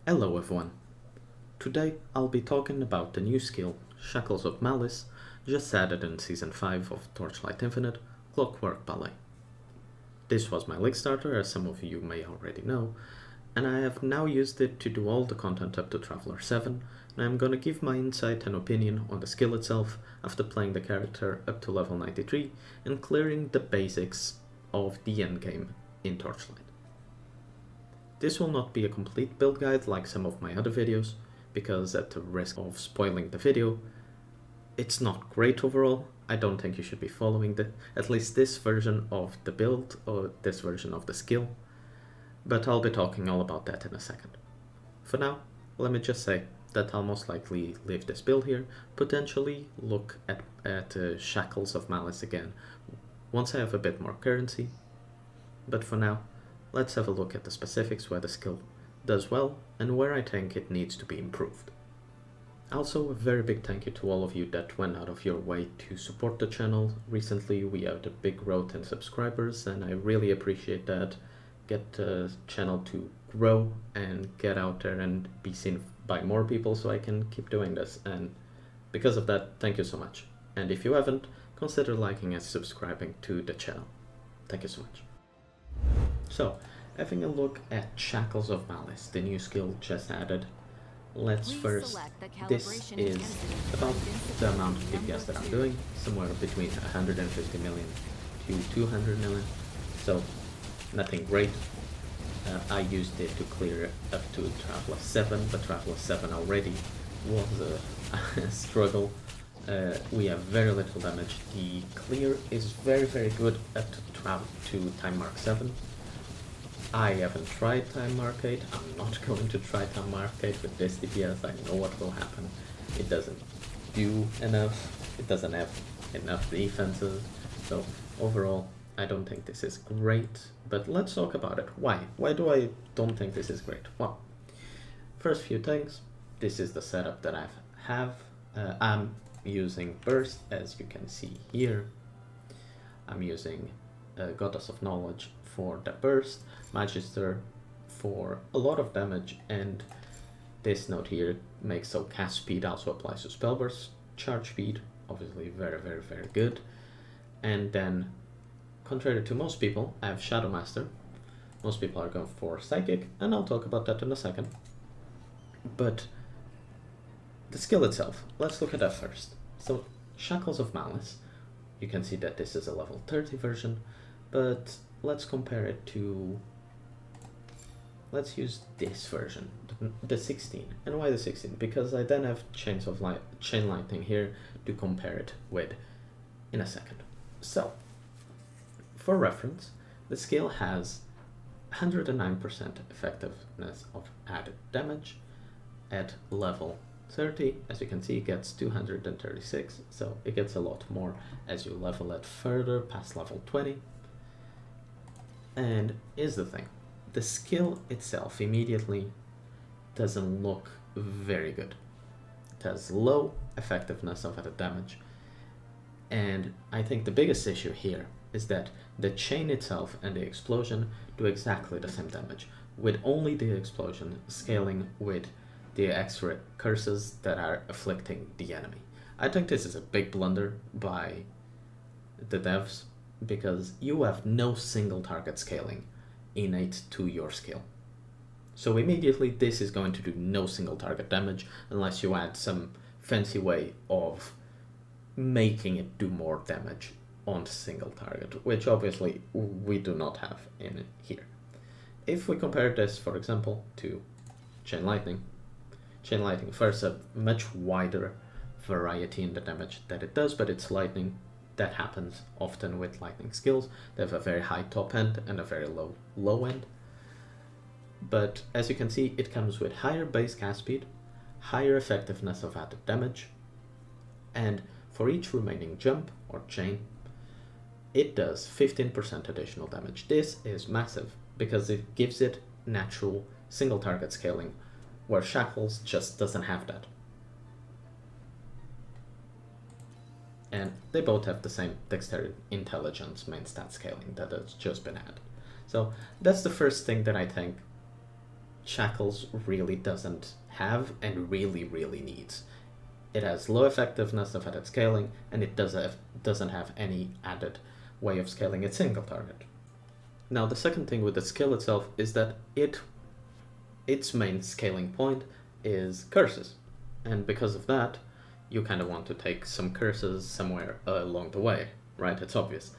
Hello everyone. Today I'll be talking about the new skill, Shackles of Malice, just added in Season 5 of Torchlight Infinite, Clockwork Ballet. This was my Kickstarter, as some of you may already know, and I have now used it to do all the content up to Traveler 7, and I'm gonna give my insight and opinion on the skill itself after playing the character up to level 93 and clearing the basics of the endgame in Torchlight. This will not be a complete build guide like some of my other videos, because at the risk of spoiling the video, it's not great overall. I don't think you should be following at least this version of the build or this version of the skill, but I'll be talking all about that in a second. For now, let me just say that I'll most likely leave this build here, potentially look at Shackles of Malice again once I have a bit more currency, but for now, let's have a look at the specifics where the skill does well and where I think it needs to be improved. Also, a very big thank you to all of you that went out of your way to support the channel. Recently we had a big growth in subscribers and I really appreciate that. Get the channel to grow and get out there and be seen by more people so I can keep doing this, and because of that, thank you so much. And if you haven't, consider liking and subscribing to the channel. Thank you so much. So, having a look at Shackles of Malice, the new skill just added. Let's first, this is about the amount of DPS that I'm doing, somewhere between 150 million to 200 million, so nothing great. I used it to clear up to Traveler 7, but Traveler 7 already was a struggle. We have very little damage. The clear is very good up to time mark 7. I haven't tried time mark 8. I'm not going to try time mark 8 with this DPS. I know what will happen. It doesn't do enough. It doesn't have enough defenses. So overall, I don't think this is great. But let's talk about it. Why? Why do I don't think this is great? Well, first few things. This is the setup that I have. I'm using Burst, as you can see here. I'm using Goddess of Knowledge for the burst, Magister for a lot of damage, and this note here makes so cast speed also applies to spell burst. Charge speed, obviously very good. And then, contrary to most people, I have Shadow Master. Most people are going for Psychic, and I'll talk about that in a second. But the skill itself, let's look at that first. So, Shackles of Malice, you can see that this is a level 30 version, but let's compare it to, let's use this version, the 16. And why the 16? Because I then have Chain Lightning here to compare it with in a second. So, for reference, the skill has 109% effectiveness of added damage at level 30. As you can see, it gets 236, so it gets a lot more as you level it further past level 20. And here's the thing, the skill itself immediately doesn't look very good. It has low effectiveness of added damage, and I think the biggest issue here is that the chain itself and the explosion do exactly the same damage, with only the explosion scaling with the extra curses that are afflicting the enemy. I think this is a big blunder by the devs, because you have no single target scaling innate to your skill. So immediately this is going to do no single target damage unless you add some fancy way of making it do more damage on single target, which obviously we do not have in here. If we compare this, for example, to Chain Lightning first a much wider variety in the damage that it does, but it's lightning. That happens often with lightning skills. They have a very high top end and a very low end. But as you can see, it comes with higher base cast speed, higher effectiveness of added damage, and for each remaining jump or chain, it does 15% additional damage. This is massive because it gives it natural single target scaling, where Shackles just doesn't have that. And they both have the same dexterity intelligence main stat scaling that has just been added. So that's the first thing that I think Shackles really doesn't have and really needs. It has low effectiveness of added scaling, and it doesn't have any added way of scaling its single target. Now the second thing with the skill itself is that its main scaling point is curses, and because of that you kind of want to take some curses somewhere along the way, right? It's obvious.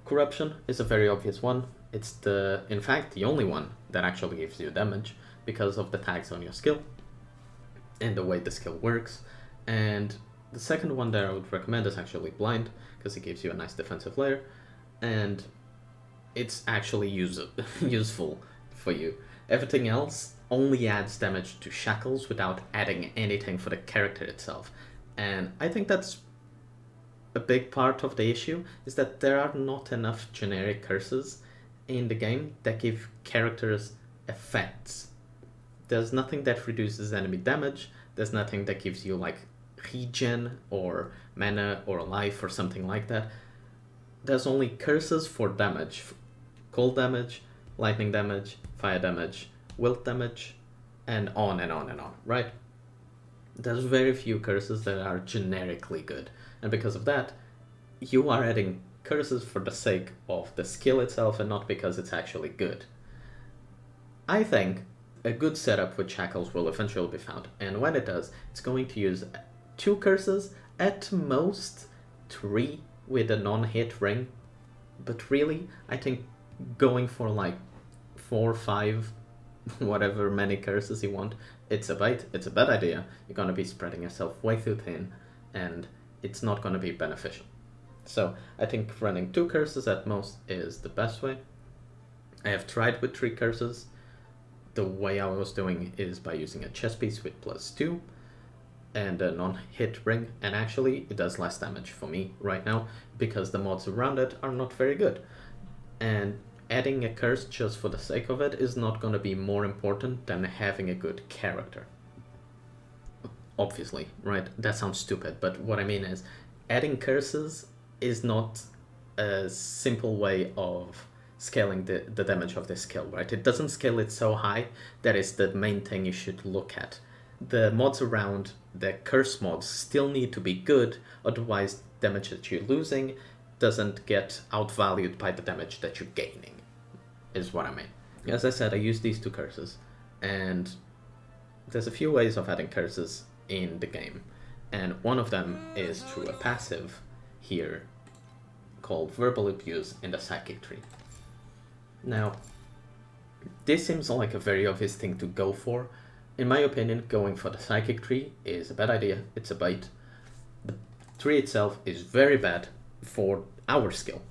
Corruption is a very obvious one. It's in fact the only one that actually gives you damage because of the tags on your skill and the way the skill works. And the second one that I would recommend is actually blind, because it gives you a nice defensive layer and it's actually useful for you. Everything else only adds damage to Shackles without adding anything for the character itself. And I think that's a big part of the issue, is that there are not enough generic curses in the game that give characters effects. There's nothing that reduces enemy damage, there's nothing that gives you like regen or mana or life or something like that. There's only curses for damage. Cold damage, lightning damage, fire damage, wilt damage, and on and on and on, right? There's very few curses that are generically good, and because of that, you are adding curses for the sake of the skill itself and not because it's actually good. I think a good setup with Shackles will eventually be found, and when it does, it's going to use 2 curses, at most 3 with a non-hit ring, but really, I think going for like 4 or 5, whatever many curses you want, it's a bad idea. You're going to be spreading yourself way too thin, and it's not going to be beneficial. So I think running 2 curses at most is the best way. I have tried with 3 curses. The way I was doing is by using a chess piece with +2 and a non-hit ring, and actually it does less damage for me right now because the mods around it are not very good. And adding a curse just for the sake of it is not going to be more important than having a good character. Obviously, right? That sounds stupid, but what I mean is adding curses is not a simple way of scaling the damage of this skill, right? It doesn't scale it so high. That is the main thing you should look at. The mods around the curse mods still need to be good, otherwise damage that you're losing doesn't get outvalued by the damage that you're gaining, is what I mean. As I said, I use these 2 curses, and there's a few ways of adding curses in the game, and one of them is through a passive here called Verbal Abuse in the Psychic tree. Now, this seems like a very obvious thing to go for. In my opinion, going for the Psychic tree is a bad idea. It's a bait. The tree itself is very bad for our skill.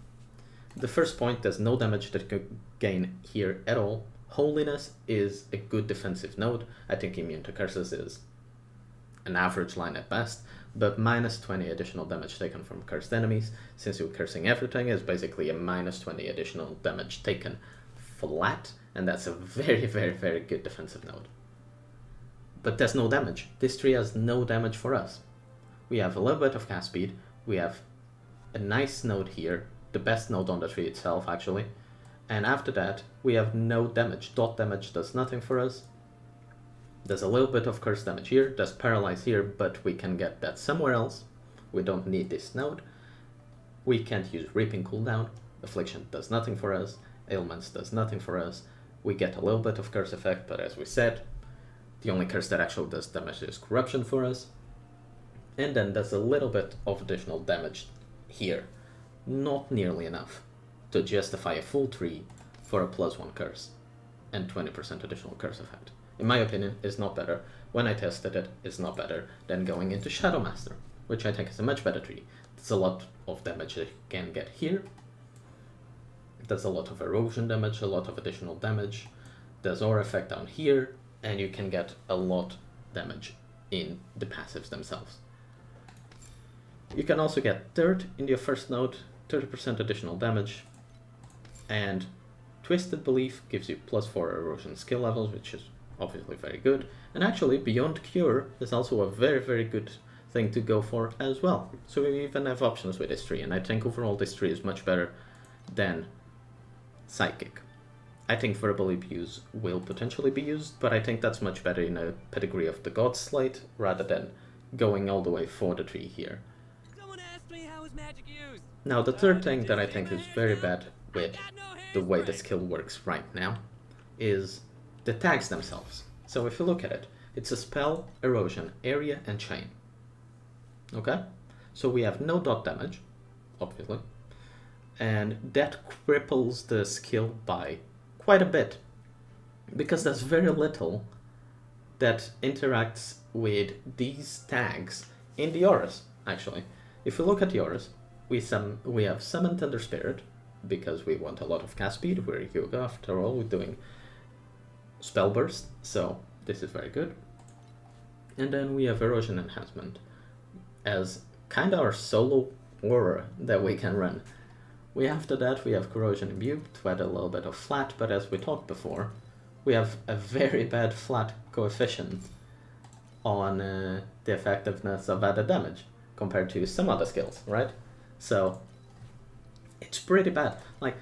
The first point, there's no damage that you can gain here at all. Holiness is a good defensive node. I think Immune to Curses is an average line at best, but minus 20 additional damage taken from cursed enemies, since you're cursing everything, is basically a minus 20 additional damage taken flat, and that's a very good defensive node. But there's no damage. This tree has no damage for us. We have a little bit of cast speed, we have a nice node here, the best node on the tree itself actually, and after that we have no damage. Dot damage does nothing for us. There's a little bit of curse damage here, there's paralyze here, but we can get that somewhere else. We don't need this node. We can't use Reaping cooldown. Affliction does nothing for us. Ailments does nothing for us. We get a little bit of curse effect, but as we said, the only curse that actually does damage is Corruption for us. And then there's a little bit of additional damage here. Not nearly enough to justify a full tree for a +1 curse and 20% additional curse effect. In my opinion, it's not better. When I tested it, it's not better than going into Shadow Master, which I think is a much better tree. There's a lot of damage that you can get here. There's a lot of erosion damage, a lot of additional damage. There's aura effect down here, and you can get a lot damage in the passives themselves. You can also get Dirt in your first node, 30% additional damage, and Twisted Belief gives you +4 erosion skill levels, which is obviously very good. And actually, Beyond Cure is also a very good thing to go for as well. So we even have options with this tree, and I think overall this tree is much better than Psychic. I think verbal abuse will potentially be used, but I think that's much better in a pedigree of the god slate rather than going all the way for the tree here. Someone asked me how is magic used. Now the third thing that I think is very bad with the way the skill works right now is the tags themselves. So if you look at it, it's a spell, erosion, area, and chain. Okay? So we have no dot damage, obviously, and that cripples the skill by quite a bit, because there's very little that interacts with these tags in the auras, actually. If you look at the auras, we have Summon Thunder Spirit, because we want a lot of cast speed. We're Youga, after all, we're doing Spell Burst, so this is very good. And then we have Erosion Enhancement as kind of our solo aura that we can run. After that we have Corrosion Imbue to add a little bit of flat, but as we talked before, we have a very bad flat coefficient on the effectiveness of added damage compared to some other skills, right? So it's pretty bad. Like,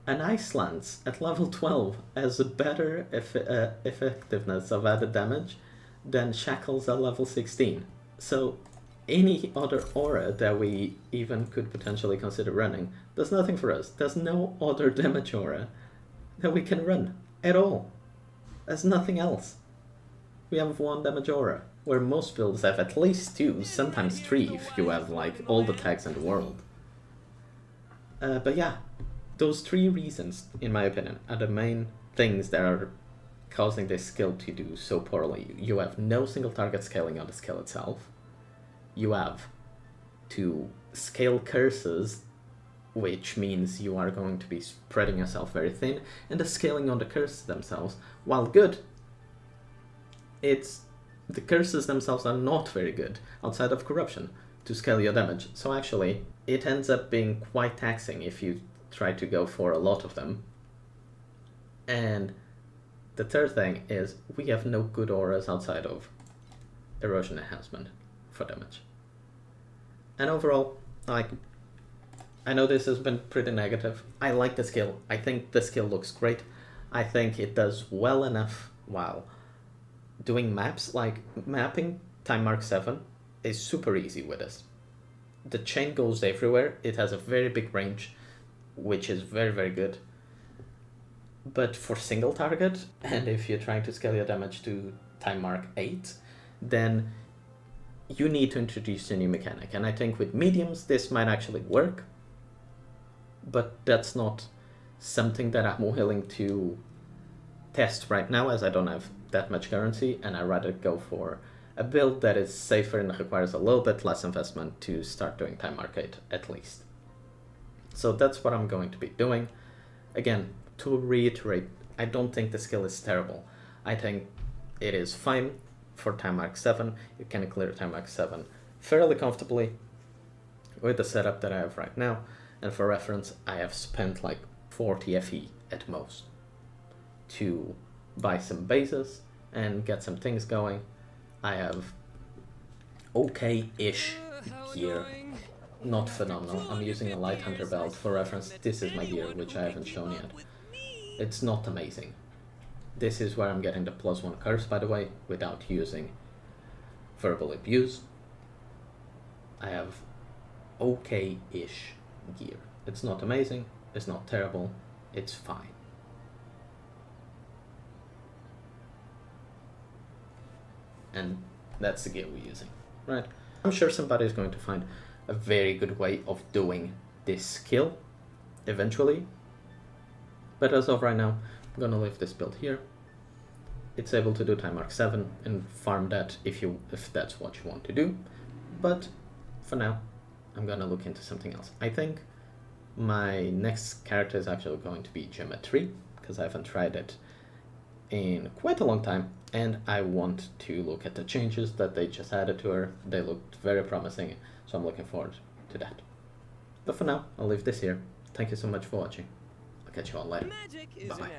an Ice Lance at level 12 has a better effectiveness of added damage than Shackles at level 16. So any other aura that we even could potentially consider running does nothing for us. There's no other damage aura that we can run at all. There's nothing else. We have one damage aura, where most builds have at least 2, sometimes 3 if you have like all the tags in the world. But yeah, those 3 reasons, in my opinion, are the main things that are causing this skill to do so poorly. You have no single target scaling on the skill itself. You have to scale curses, which means you are going to be spreading yourself very thin, and the scaling on the curses themselves, while good, the curses themselves are not very good outside of corruption to scale your damage. So actually, it ends up being quite taxing if you try to go for a lot of them. And the third thing is we have no good auras outside of Erosion Enhancement for damage. And overall, like, I know this has been pretty negative. I like the skill. I think the skill looks great. I think it does well enough while doing maps. Like, mapping Time Mark 7 is super easy with this. The chain goes everywhere. It has a very big range, which is very, very good. But for single target, and if you're trying to scale your damage to Time Mark 8, then you need to introduce a new mechanic. And I think with mediums, this might actually work. But that's not something that I'm willing to test right now, as I don't have that much currency, and I'd rather go for a build that is safer and requires a little bit less investment to start doing Time Mark 8, at least. So that's what I'm going to be doing. Again, to reiterate, I don't think the skill is terrible. I think it is fine for Time Mark 7. You can clear Time Mark 7 fairly comfortably with the setup that I have right now. And for reference, I have spent like 40 FE at most to buy some bases and get some things going. I have okay-ish gear, not phenomenal. I'm using a Light Hunter belt. For reference, this is my gear, which I haven't shown yet. It's not amazing. This is where I'm getting the +1 curse, by the way, without using verbal abuse. I have okay-ish gear. It's not amazing, it's not terrible, it's fine. And that's the gear we're using, right? I'm sure somebody is going to find a very good way of doing this skill eventually. But as of right now, I'm gonna leave this build here. It's able to do Time Mark 7 and farm that if that's what you want to do. But for now, I'm gonna look into something else. I think my next character is actually going to be Gemma 3, because I haven't tried it in quite a long time, and I want to look at the changes that they just added to her. They looked very promising, so I'm looking forward to that. But for now, I'll leave this here. Thank you so much for watching. I'll catch you all later. Bye-bye.